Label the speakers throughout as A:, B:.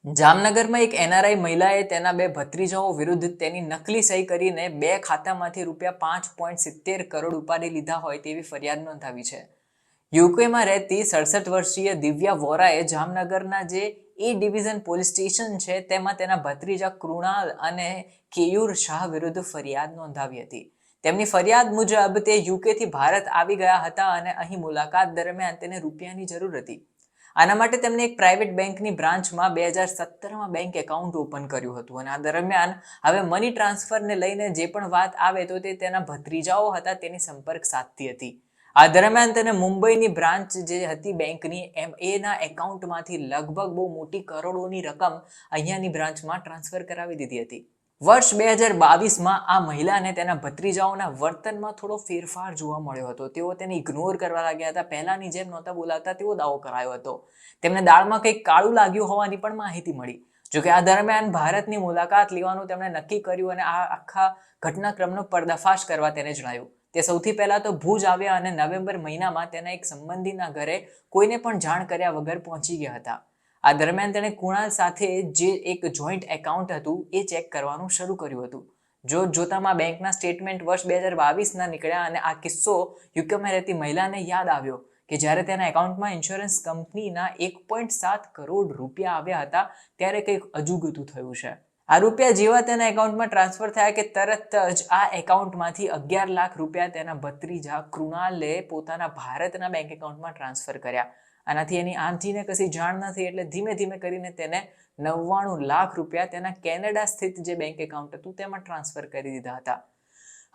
A: જામનગરમાં એક એનઆરઆઈ મહિલાએ તેના બે ભત્રીજાઓ વિરુદ્ધ તેની નકલી સહી કરીને બે ખાતામાંથી ₹5.70 કરોડ ઉપાડી લીધા હોય તેવી ફરિયાદ નોંધાવી છે. યુકેમાં રહેતી 67 વર્ષીય દિવ્યા વોરાએ જામનગરના જે એ ડિવિઝન પોલીસ સ્ટેશન છે તેમાં તેના ભત્રીજા કૃણાલ અને કેયુર શાહ વિરુદ્ધ ફરિયાદ નોંધાવી હતી. તેમની ફરિયાદ મુજબ તે યુકેથી ભારત આવી ગયા હતા અને અહીં મુલાકાત દરમિયાન તેને રૂપિયાની જરૂર હતી. આના માટે તેમણે એક પ્રાઇવેટ બેંકની બ્રાન્ચમાં 2017માં બેંક એકાઉન્ટ ઓપન કર્યું હતું અને આ દરમિયાન હવે મની ટ્રાન્સફરને લઈને જે પણ વાત આવે તો તે તેના ભત્રીજાઓ હતા તેની સંપર્ક સાધતી હતી. આ દરમિયાન તેને મુંબઈની બ્રાન્ચ જે હતી બેંકની એના એકાઉન્ટમાંથી લગભગ બહુ મોટી કરોડોની રકમ અહીંયાની બ્રાન્ચમાં ટ્રાન્સફર કરાવી દીધી હતી. વર્ષ 2022માં આ મહિલાને તેના ભત્રીજાઓના વર્તનમાં થોડો ફેરફાર જોવા મળ્યો હતો. તેઓ તેને ઇગ્નોર કરવા લાગ્યા હતા. પહેલાની જેમ નહોતા બોલાવતા તેવો દાવો કરાયો હતો. તેમને દાળમાં કંઈક કાળું લાગ્યું હોવાની પણ માહિતી મળી. જોકે આ દરમિયાન ભારતની મુલાકાત લેવાનું તેમણે નક્કી કર્યું અને આ આખા ઘટનાક્રમનો પર્દાફાશ કરવા તેને જણાવ્યું. તે સૌથી પહેલા તો ભુજ આવ્યા અને નવેમ્બર મહિનામાં તેના એક સંબંધીના ઘરે કોઈને પણ જાણ કર્યા વગર પહોંચી ગયા હતા. આ દરમિયાન તેણે કુણાલ સાથે જે એક જોઈન્ટ એકાઉન્ટ હતું એ ચેક કરવાનું શરૂ કર્યું હતું. જોતામાં બેંકના સ્ટેટમેન્ટ વર્ષ 2022ના નીકળ્યા અને આ કિસ્સો યુકેમાં રહેતી મહિલાને યાદ આવ્યો કે જ્યારે તેના એકાઉન્ટમાં ઇન્સ્યોરન્સ કંપનીના 1.7 કરોડ રૂપિયા આવ્યા હતા ત્યારે કંઈક અજુગતું થયું છે. આ રૂપિયા જેવા તેના એકાઉન્ટમાં ટ્રાન્સફર થયા કે તરત જ આ એકાઉન્ટમાંથી 11 લાખ રૂપિયા તેના ભત્રીજા કૃણાલે પોતાના ભારતના બેંક એકાઉન્ટમાં ટ્રાન્સફર કર્યા. આનાથી એની આંટીને કશી જાણ નથી એટલે ધીમે ધીમે કરીને તેને 99 લાખ રૂપિયા તેના કેનેડા સ્થિત જે બેંક એકાઉન્ટ હતું તેમાં ટ્રાન્સફર કરી દીધા હતા.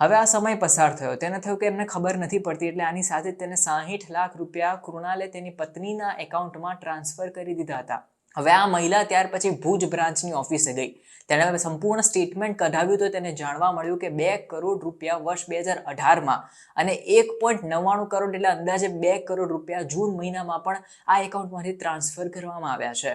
A: હવે આ સમય પસાર થયો. તેને થયું કે એમને ખબર નથી પડતી એટલે આની સાથે તેને 60 લાખ રૂપિયા કૃણાલે તેની પત્નીના એકાઉન્ટમાં ટ્રાન્સફર કરી દીધા હતા. હવે આ મહિલા ત્યાર પછી ભુજ બ્રાન્ચની ઓફિસે ગઈ. તેણે સંપૂર્ણ સ્ટેટમેન્ટ કઢાવ્યું તો તેને જાણવા મળ્યું કે 2 કરોડ રૂપિયા વર્ષ 2018માં અને 1.99 કરોડ એટલે અંદાજે 2 કરોડ રૂપિયા જૂન મહિનામાં પણ આ એકાઉન્ટમાંથી ટ્રાન્સફર કરવામાં આવ્યા છે.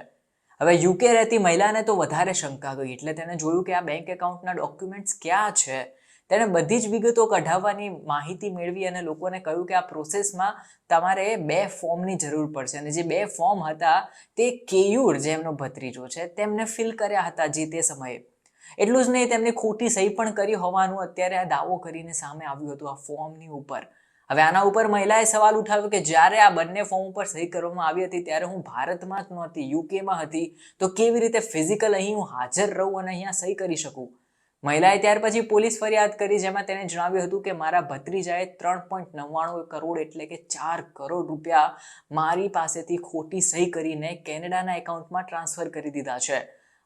A: હવે યુકે રહેતી મહિલાને તો વધારે શંકા ગઈ એટલે તેને જોયું કે આ બેંક એકાઉન્ટના ડોક્યુમેન્ટ્સ ક્યાં છે. તેણે બધી જ વિગતો કઢાવવાની માહિતી મેળવી અને લોકોને કહ્યું કે આ પ્રોસેસમાં તમારે 2 ફોર્મની જરૂર પડશે અને જે 2 ફોર્મ હતા તે કેયુર જે એમનો ભત્રીજો છે તેમને ફિલ કર્યા હતા જે તે સમયે. એટલું જ નહીં તેમની ખોટી સહી પણ કરી હોવાનું અત્યારે આ દાવો કરીને સામે આવ્યું હતું આ ફોર્મની ઉપર. હવે આના ઉપર મહિલાએ સવાલ ઉઠાવ્યો કે જ્યારે આ બંને ફોર્મ ઉપર સહી કરવામાં આવી હતી ત્યારે હું ભારતમાં જ નહોતી, યુકેમાં હતી, તો કેવી રીતે ફિઝિકલ અહીં હું હાજર રહું અને અહીંયા સહી કરી શકું. મહિલાએ ત્યાર પછી પોલીસ ફરિયાદ કરી જેમાં તેને જણાવ્યું હતું કે મારા ભત્રીજાએ 3.99 કરોડ એટલે કે 4 કરોડ રૂપિયા મારી પાસેથી ખોટી સહી કરીને કેનેડાના એકાઉન્ટમાં ટ્રાન્સફર કરી દીધા છે.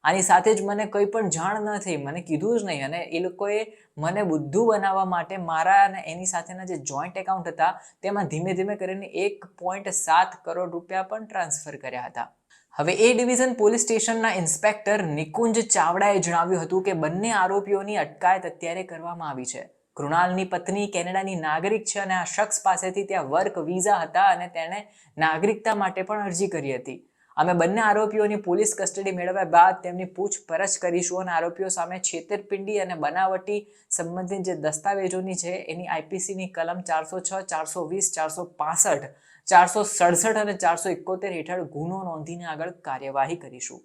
A: આની સાથે જ મને કંઈ પણ જાણ ન થઈ, મને કીધું જ નહીં અને એ લોકોએ મને બુદ્ધુ બનાવવા માટે મારા અને એની સાથેના જે જોઈન્ટ એકાઉન્ટ હતા તેમાં ધીમે ધીમે કરીને 1.7 કરોડ રૂપિયા પણ ટ્રાન્સફર કર્યા હતા. હવે એ ડિવિઝન પોલીસ સ્ટેશનના ઇન્સ્પેક્ટર નિકુંજ ચાવડાએ જણાવ્યું હતું કે બંને આરોપીઓની અટકાયત અત્યારે કરવામાં આવી છે. કૃણાલની પત્ની કેનેડાની નાગરિક છે અને આ શખ્સ પાસેથી ત્યાં વર્ક વિઝા હતા અને તેણે નાગરિકતા માટે પણ અરજી કરી હતી. અમે બંને આરોપીઓની પોલીસ કસ્ટડી મેળવ્યા બાદ તેમની પૂછપરછ કરીશું અને આરોપીઓ સામે છેતરપિંડી અને બનાવટી સંબંધિત જે દસ્તાવેજોની છે એની આઈપીસીની કલમ 406, 420, 465, 467 અને 471 હેઠળ ગુનો નોંધીને આગળ કાર્યવાહી કરીશું.